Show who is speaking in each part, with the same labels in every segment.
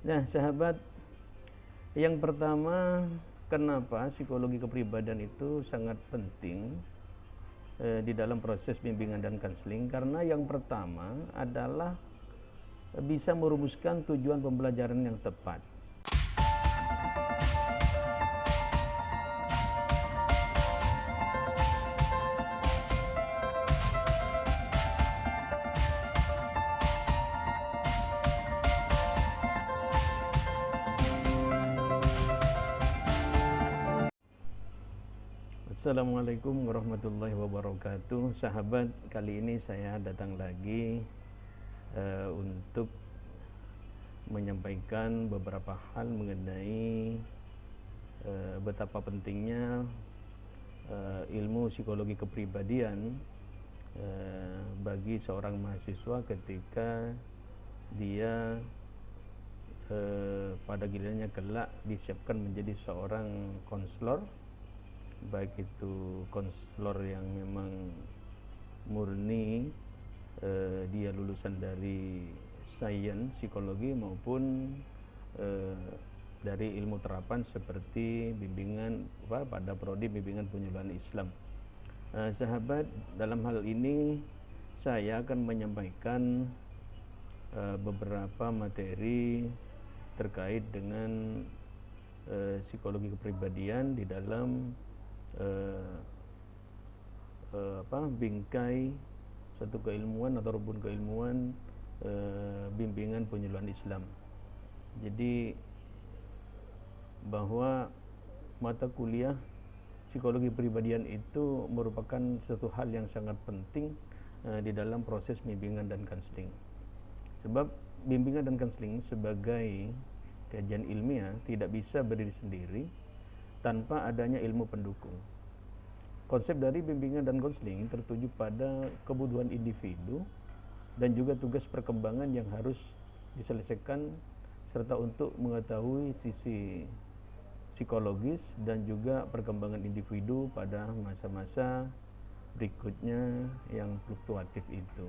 Speaker 1: Nah, sahabat, yang pertama, kenapa psikologi kepribadian itu sangat penting di dalam proses bimbingan dan konseling? Karena yang pertama adalah bisa merumuskan tujuan pembelajaran yang tepat. Assalamualaikum warahmatullahi wabarakatuh. Sahabat, kali ini saya datang lagi untuk menyampaikan beberapa hal mengenai betapa pentingnya ilmu psikologi kepribadian bagi seorang mahasiswa ketika dia pada gilirannya kelak disiapkan menjadi seorang konselor, baik itu konselor yang memang murni dia lulusan dari sains psikologi maupun dari ilmu terapan seperti bimbingan pada prodi bimbingan penyuluhan Islam. Sahabat, dalam hal ini saya akan menyampaikan beberapa materi terkait dengan psikologi kepribadian di dalam bingkai suatu keilmuan atau rubun keilmuan bimbingan penyuluhan Islam. Jadi bahwa mata kuliah psikologi kepribadian itu merupakan suatu hal yang sangat penting di dalam proses bimbingan dan konseling. Sebab bimbingan dan konseling sebagai kajian ilmiah tidak bisa berdiri sendiri tanpa adanya ilmu pendukung. Konsep dari bimbingan dan konseling tertuju pada kebutuhan individu dan juga tugas perkembangan yang harus diselesaikan serta untuk mengetahui sisi psikologis dan juga perkembangan individu pada masa-masa berikutnya yang fluktuatif itu.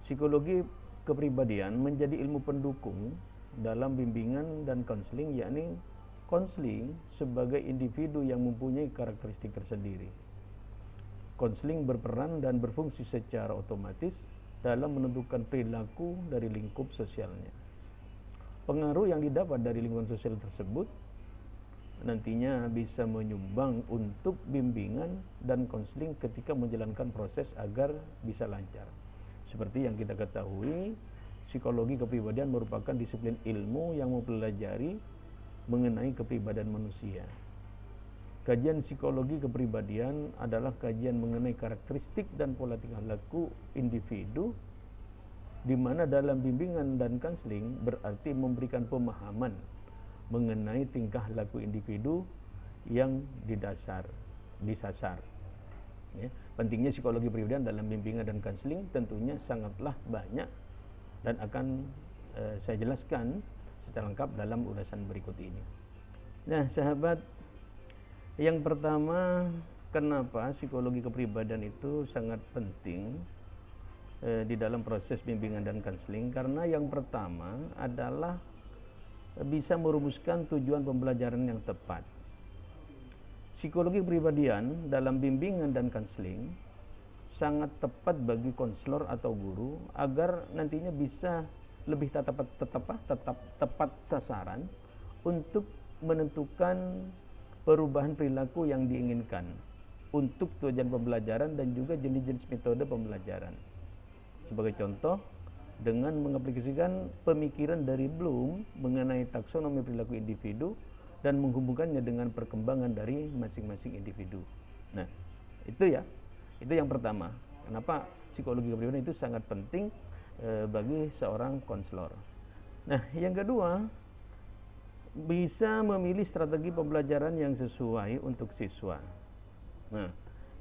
Speaker 1: Psikologi kepribadian menjadi ilmu pendukung dalam bimbingan dan konseling, yakni konseling sebagai individu yang mempunyai karakteristik tersendiri. Konseling berperan dan berfungsi secara otomatis dalam menentukan perilaku dari lingkup sosialnya. Pengaruh yang didapat dari lingkungan sosial tersebut nantinya bisa menyumbang untuk bimbingan dan konseling ketika menjalankan proses agar bisa lancar. Seperti yang kita ketahui, psikologi kepribadian merupakan disiplin ilmu yang mempelajari mengenai kepribadian manusia. Kajian psikologi kepribadian adalah kajian mengenai karakteristik dan pola tingkah laku individu, di mana dalam bimbingan dan konseling berarti memberikan pemahaman mengenai tingkah laku individu yang disasar. Ya. Pentingnya psikologi kepribadian dalam bimbingan dan konseling tentunya sangatlah banyak dan akan saya jelaskan secara lengkap dalam ulasan berikut ini. Nah, sahabat, yang pertama, kenapa psikologi kepribadian itu sangat penting di dalam proses bimbingan dan konseling? Karena yang pertama adalah bisa merumuskan tujuan pembelajaran yang tepat. Psikologi kepribadian dalam bimbingan dan konseling sangat tepat bagi konselor atau guru agar nantinya bisa lebih tepat sasaran untuk menentukan perubahan perilaku yang diinginkan untuk tujuan pembelajaran dan juga jenis-jenis metode pembelajaran. Sebagai contoh, dengan mengaplikasikan pemikiran dari Bloom mengenai taksonomi perilaku individu dan menghubungkannya dengan perkembangan dari masing-masing individu. Nah, itu yang pertama. Kenapa psikologi kepribadian itu sangat penting bagi seorang konselor. Nah, yang kedua, bisa memilih strategi pembelajaran yang sesuai untuk siswa. Nah,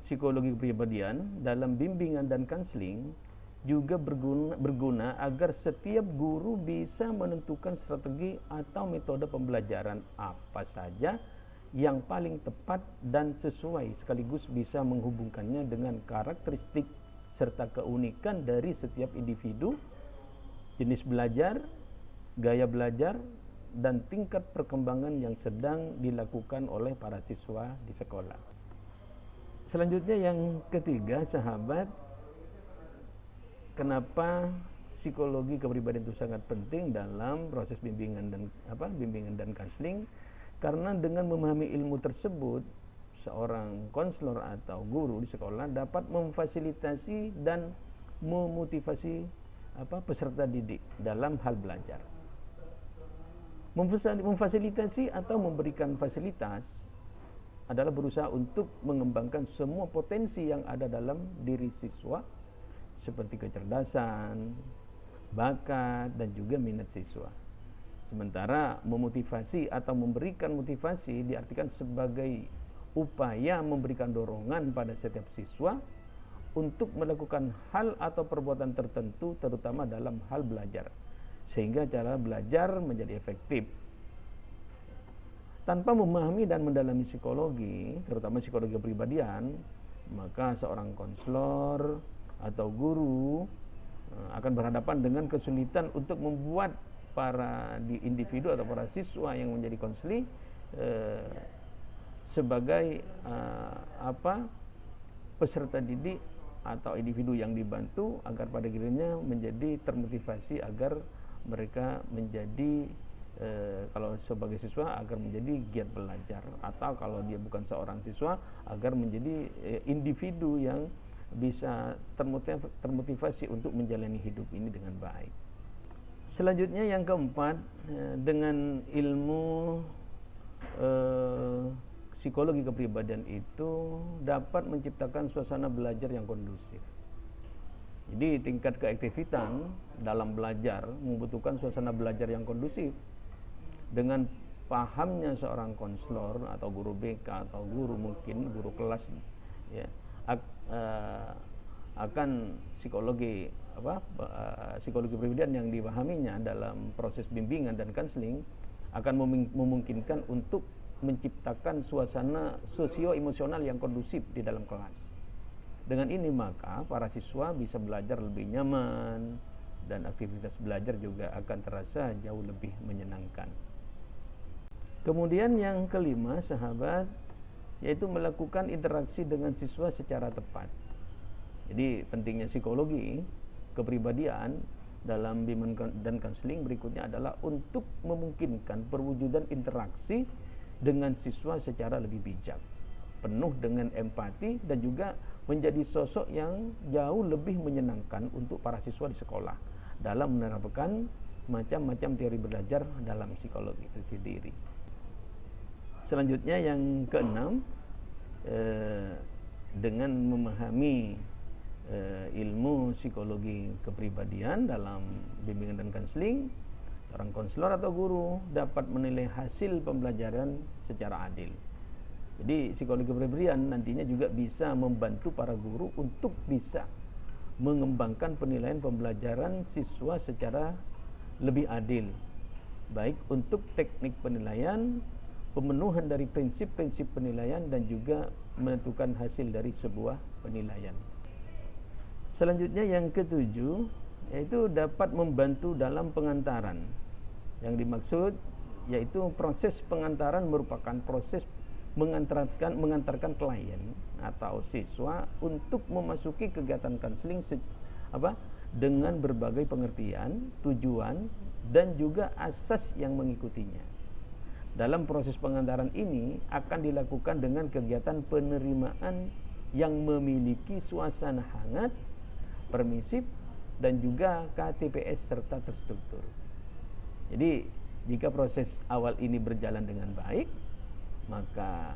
Speaker 1: psikologi kepribadian dalam bimbingan dan konseling juga berguna agar setiap guru bisa menentukan strategi atau metode pembelajaran apa saja yang paling tepat dan sesuai, sekaligus bisa menghubungkannya dengan karakteristik serta keunikan dari setiap individu, jenis belajar, gaya belajar, dan tingkat perkembangan yang sedang dilakukan oleh para siswa di sekolah. Selanjutnya yang ketiga, sahabat, kenapa psikologi kepribadian itu sangat penting dalam proses bimbingan dan konseling? Karena dengan memahami ilmu tersebut, seorang konselor atau guru di sekolah dapat memfasilitasi dan memotivasi peserta didik dalam hal belajar. Memfasilitasi atau memberikan fasilitas adalah berusaha untuk mengembangkan semua potensi yang ada dalam diri siswa, seperti kecerdasan, bakat, dan juga minat siswa. Sementara memotivasi atau memberikan motivasi diartikan sebagai upaya memberikan dorongan pada setiap siswa untuk melakukan hal atau perbuatan tertentu, terutama dalam hal belajar, sehingga cara belajar menjadi efektif. Tanpa memahami dan mendalami psikologi, terutama psikologi kepribadian, maka seorang konselor atau guru akan berhadapan dengan kesulitan untuk membuat para individu atau para siswa yang menjadi konseling sebagai peserta didik atau individu yang dibantu agar pada dirinya menjadi termotivasi agar mereka menjadi kalau sebagai siswa agar menjadi giat belajar, atau kalau dia bukan seorang siswa agar menjadi individu yang bisa termotivasi untuk menjalani hidup ini dengan baik. Selanjutnya yang keempat, dengan ilmu psikologi kepribadian itu dapat menciptakan suasana belajar yang kondusif. Jadi tingkat keaktifan dalam belajar membutuhkan suasana belajar yang kondusif. Dengan pahamnya seorang konselor atau guru BK atau guru kelas, ya, akan psikologi kepribadian yang dipahaminya dalam proses bimbingan dan konseling akan memungkinkan untuk menciptakan suasana sosio-emosional yang kondusif di dalam kelas. Dengan ini maka para siswa bisa belajar lebih nyaman dan aktivitas belajar juga akan terasa jauh lebih menyenangkan. Kemudian yang kelima, sahabat, yaitu melakukan interaksi dengan siswa secara tepat. Jadi pentingnya psikologi kepribadian dalam bimbingan dan konseling berikutnya adalah untuk memungkinkan perwujudan interaksi dengan siswa secara lebih bijak, penuh dengan empati, dan juga menjadi sosok yang jauh lebih menyenangkan untuk para siswa di sekolah dalam menerapkan macam-macam teori belajar dalam psikologi itu sendiri. Selanjutnya yang keenam, dengan memahami ilmu psikologi kepribadian dalam bimbingan dan konseling, seorang konselor atau guru dapat menilai hasil pembelajaran secara adil. Jadi psikologi kepribadian nantinya juga bisa membantu para guru untuk bisa mengembangkan penilaian pembelajaran siswa secara lebih adil, baik untuk teknik penilaian, pemenuhan dari prinsip-prinsip penilaian, dan juga menentukan hasil dari sebuah penilaian. Selanjutnya yang ketujuh, yaitu dapat membantu dalam pengantaran. Yang dimaksud yaitu proses pengantaran merupakan proses mengantarkan klien atau siswa untuk memasuki kegiatan konseling dengan berbagai pengertian, tujuan, dan juga asas yang mengikutinya. Dalam proses pengantaran ini akan dilakukan dengan kegiatan penerimaan yang memiliki suasana hangat, permisif, dan juga KTPS serta terstruktur. Jadi jika proses awal ini berjalan dengan baik, maka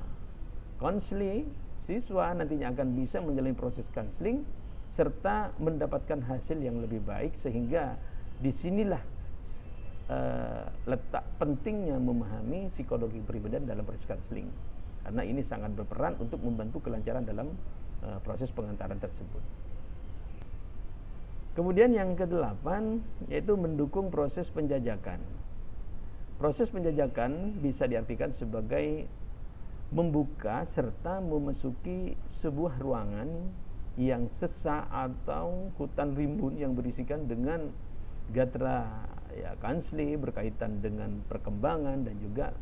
Speaker 1: konseling siswa nantinya akan bisa menjalani proses konseling serta mendapatkan hasil yang lebih baik, sehingga disinilah letak pentingnya memahami psikologi kepribadian dalam proses konseling, karena ini sangat berperan untuk membantu kelancaran dalam proses pengantaran tersebut. Kemudian yang kedelapan, yaitu mendukung proses penjajakan. Proses penjajakan bisa diartikan sebagai membuka serta memasuki sebuah ruangan yang sesak atau hutan rimbun yang berisikan dengan gatra ya kanseli berkaitan dengan perkembangan dan juga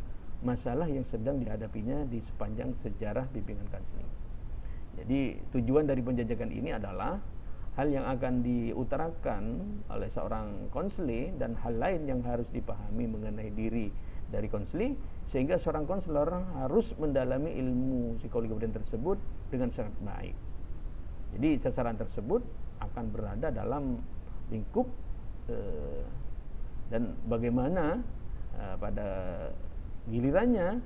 Speaker 1: masalah yang sedang dihadapinya di sepanjang sejarah bimbingan kanseling. Jadi tujuan dari penjajakan ini adalah hal yang akan diutarakan oleh seorang konseli dan hal lain yang harus dipahami mengenai diri dari konseli, sehingga seorang konselor harus mendalami ilmu psikologi kepribadian tersebut dengan sangat baik. Jadi sasaran tersebut akan berada dalam lingkup dan bagaimana pada gilirannya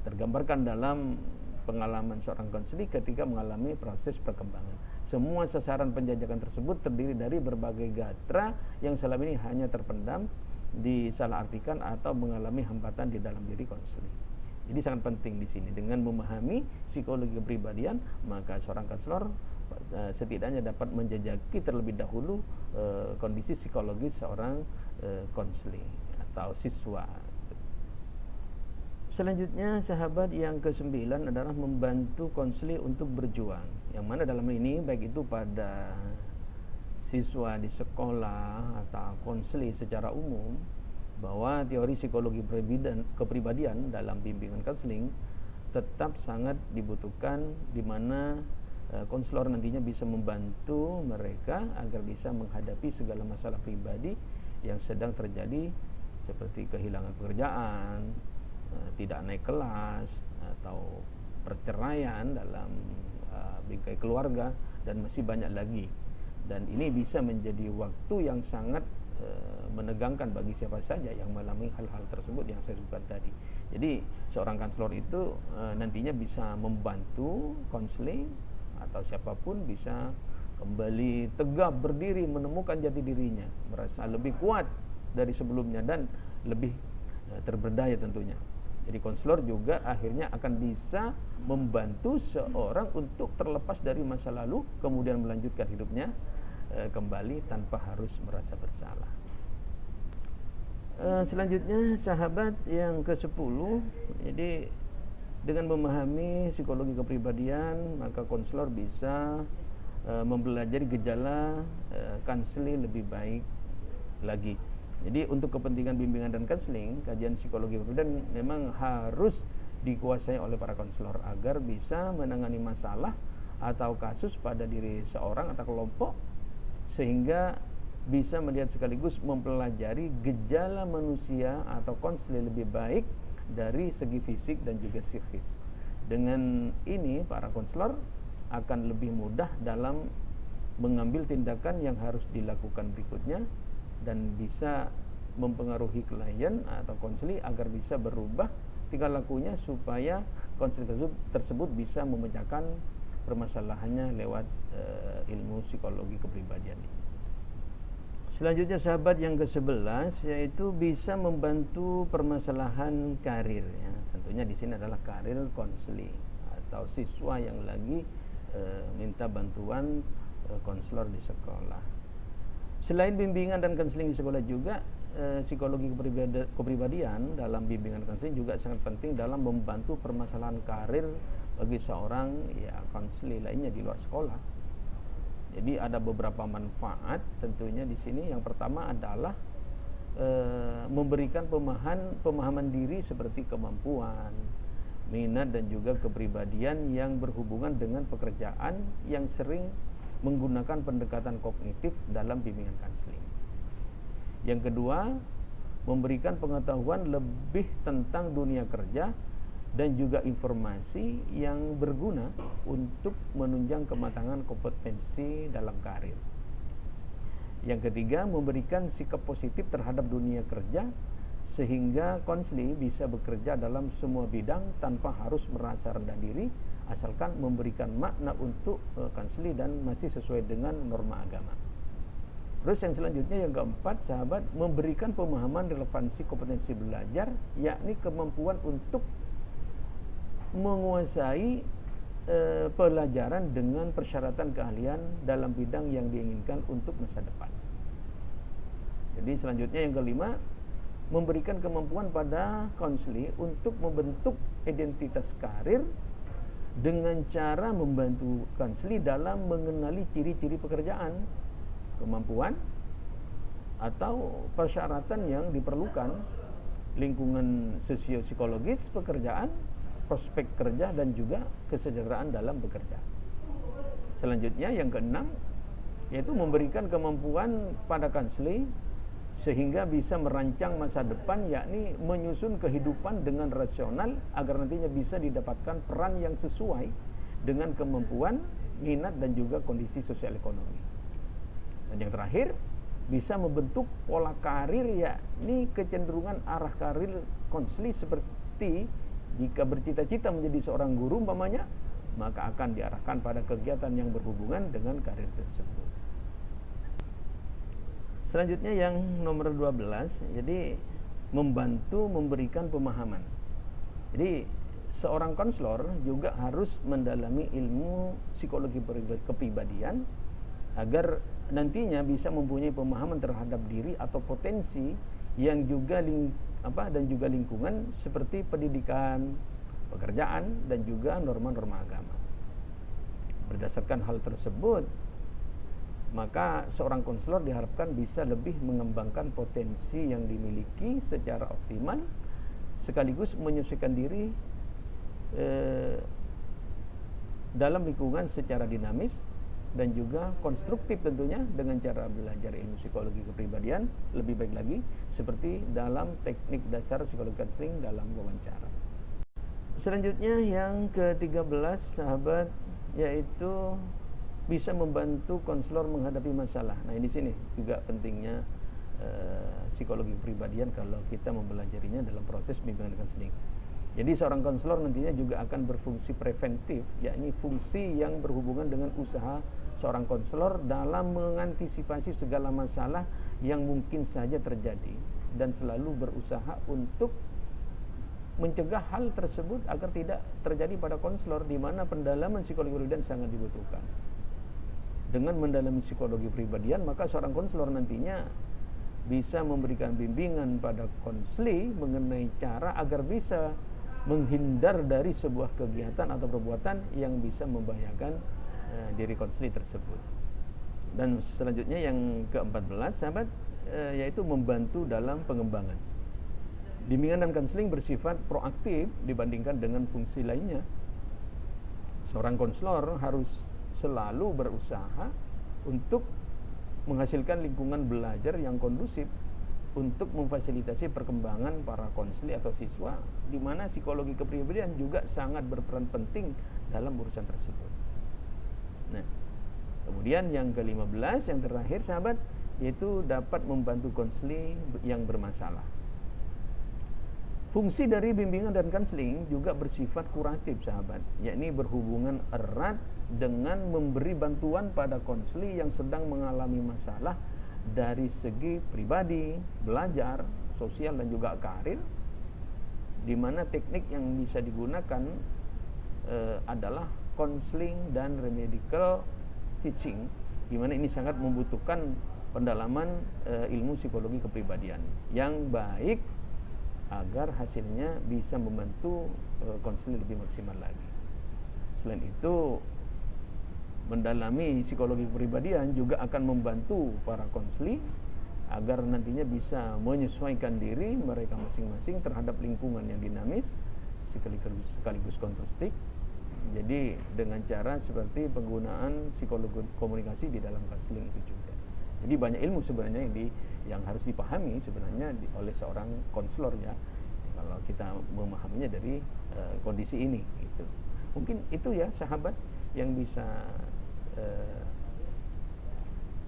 Speaker 1: tergambarkan dalam pengalaman seorang konseli ketika mengalami proses perkembangan. Semua sasaran penjajakan tersebut terdiri dari berbagai gatra yang selama ini hanya terpendam, disalahartikan atau mengalami hambatan di dalam diri konseli. Jadi sangat penting di sini dengan memahami psikologi kepribadian, maka seorang konselor setidaknya dapat menjajaki terlebih dahulu kondisi psikologis seorang konseli atau siswa. Selanjutnya sahabat yang ke-9 adalah membantu konseli untuk berjuang, yang mana dalam ini baik itu pada siswa di sekolah atau konseli secara umum, bahwa teori psikologi kepribadian dalam bimbingan konseling tetap sangat dibutuhkan, di mana konselor nantinya bisa membantu mereka agar bisa menghadapi segala masalah pribadi yang sedang terjadi, seperti kehilangan pekerjaan, tidak naik kelas, atau perceraian dalam bingkai keluarga, dan masih banyak lagi. Dan ini bisa menjadi waktu yang sangat menegangkan bagi siapa saja yang mengalami hal-hal tersebut yang saya sebutkan tadi. Jadi seorang konselor itu nantinya bisa membantu konseling atau siapapun bisa kembali tegap berdiri, menemukan jati dirinya, merasa lebih kuat dari sebelumnya dan lebih terberdaya tentunya. Jadi konselor juga akhirnya akan bisa membantu seorang untuk terlepas dari masa lalu, kemudian melanjutkan hidupnya kembali tanpa harus merasa bersalah. Selanjutnya sahabat yang ke-10, jadi dengan memahami psikologi kepribadian, maka konselor bisa mempelajari gejala kanseli lebih baik lagi. Jadi untuk kepentingan bimbingan dan konseling, kajian psikologi kepribadian memang harus dikuasai oleh para konselor agar bisa menangani masalah atau kasus pada diri seorang atau kelompok, sehingga bisa melihat sekaligus mempelajari gejala manusia atau konseli lebih baik dari segi fisik dan juga psikis. Dengan ini para konselor akan lebih mudah dalam mengambil tindakan yang harus dilakukan berikutnya, dan bisa mempengaruhi klien atau konseli agar bisa berubah tingkah lakunya supaya konseli tersebut bisa memecahkan permasalahannya lewat ilmu psikologi kepribadian ini. Selanjutnya sahabat yang ke-11, yaitu bisa membantu permasalahan karir, ya. Tentunya di sini adalah karir konseli atau siswa yang lagi minta bantuan konselor di sekolah. Selain bimbingan dan konseling di sekolah juga, psikologi kepribadian dalam bimbingan konseling juga sangat penting dalam membantu permasalahan karir bagi seorang konseli lainnya di luar sekolah. Jadi ada beberapa manfaat tentunya di sini. Yang pertama adalah memberikan pemahaman diri seperti kemampuan, minat dan juga kepribadian yang berhubungan dengan pekerjaan yang sering menggunakan pendekatan kognitif dalam bimbingan konseling. Yang kedua, memberikan pengetahuan lebih tentang dunia kerja dan juga informasi yang berguna untuk menunjang kematangan kompetensi dalam karir. Yang ketiga, memberikan sikap positif terhadap dunia kerja sehingga konseli bisa bekerja dalam semua bidang tanpa harus merasa rendah diri, asalkan memberikan makna untuk konseli dan masih sesuai dengan norma agama. Terus yang selanjutnya yang keempat sahabat, memberikan pemahaman relevansi kompetensi belajar, yakni kemampuan untuk menguasai pelajaran dengan persyaratan keahlian dalam bidang yang diinginkan untuk masa depan. Jadi selanjutnya yang kelima, memberikan kemampuan pada konseli untuk membentuk identitas karir dengan cara membantu konseli dalam mengenali ciri-ciri pekerjaan, kemampuan atau persyaratan yang diperlukan, lingkungan sosio-psikologis pekerjaan, prospek kerja, dan juga kesejahteraan dalam bekerja. Selanjutnya yang keenam, yaitu memberikan kemampuan pada konseling sehingga bisa merancang masa depan, yakni menyusun kehidupan dengan rasional agar nantinya bisa didapatkan peran yang sesuai dengan kemampuan, minat, dan juga kondisi sosial ekonomi. Dan yang terakhir, bisa membentuk pola karir, yakni kecenderungan arah karir konseling seperti jika bercita-cita menjadi seorang guru umpamanya, maka akan diarahkan pada kegiatan yang berhubungan dengan karir tersebut. Selanjutnya yang nomor 12, jadi membantu memberikan pemahaman. Jadi seorang konselor juga harus mendalami ilmu psikologi kepribadian agar nantinya bisa mempunyai pemahaman terhadap diri atau potensi yang juga dan juga lingkungan seperti pendidikan, pekerjaan, dan juga norma-norma agama. Berdasarkan hal tersebut, maka seorang konselor diharapkan bisa lebih mengembangkan potensi yang dimiliki secara optimal, sekaligus menyesuaikan diri dalam lingkungan secara dinamis dan juga konstruktif tentunya dengan cara belajar ilmu psikologi kepribadian lebih baik lagi seperti dalam teknik dasar psikologi konseling dalam wawancara. Selanjutnya yang ke-13 sahabat, yaitu bisa membantu konselor menghadapi masalah. Nah, ini sini juga pentingnya psikologi kepribadian kalau kita mempelajarinya dalam proses bimbingan konseling. Jadi seorang konselor nantinya juga akan berfungsi preventif, yakni fungsi yang berhubungan dengan usaha seorang konselor dalam mengantisipasi segala masalah yang mungkin saja terjadi dan selalu berusaha untuk mencegah hal tersebut agar tidak terjadi pada konselor, di mana pendalaman psikologi kepribadian sangat dibutuhkan. Dengan mendalami psikologi kepribadian, maka seorang konselor nantinya bisa memberikan bimbingan pada konseli mengenai cara agar bisa menghindar dari sebuah kegiatan atau perbuatan yang bisa membahayakan diri konseli tersebut. Dan selanjutnya yang ke-14 sahabat, yaitu membantu dalam pengembangan. Bimbingan dan konseling bersifat proaktif dibandingkan dengan fungsi lainnya. Seorang konselor harus selalu berusaha untuk menghasilkan lingkungan belajar yang kondusif untuk memfasilitasi perkembangan para konseli atau siswa, di mana psikologi kepribadian juga sangat berperan penting dalam urusan tersebut. Nah, kemudian yang ke-15 yang terakhir sahabat, yaitu dapat membantu konseli yang bermasalah. Fungsi dari bimbingan dan konseling juga bersifat kuratif sahabat, yakni berhubungan erat dengan memberi bantuan pada konseli yang sedang mengalami masalah dari segi pribadi, belajar, sosial, dan juga karir, di mana teknik yang bisa digunakan adalah konseling dan remedical teaching, di mana ini sangat membutuhkan pendalaman ilmu psikologi kepribadian yang baik agar hasilnya bisa membantu konseling lebih maksimal lagi. Selain itu, mendalami psikologi kepribadian juga akan membantu para konseli agar nantinya bisa menyesuaikan diri mereka masing-masing terhadap lingkungan yang dinamis sekaligus konstruktif. Jadi dengan cara seperti penggunaan psikologi komunikasi di dalam konseling itu juga. Jadi banyak ilmu sebenarnya yang harus dipahami sebenarnya oleh seorang konselor ya, kalau kita memahaminya dari kondisi ini gitu. Mungkin itu ya sahabat yang bisa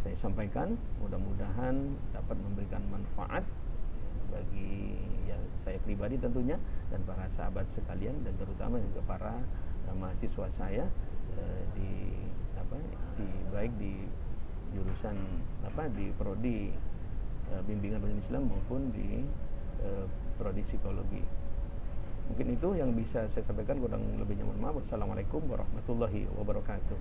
Speaker 1: saya sampaikan, mudah-mudahan dapat memberikan manfaat bagi saya pribadi tentunya dan para sahabat sekalian, dan terutama juga para mahasiswa saya baik di jurusan di prodi bimbingan pendidikan Islam maupun di prodi psikologi. Mungkin itu yang bisa saya sampaikan, kurang lebihnya mohon maaf. Wassalamualaikum warahmatullahi wabarakatuh.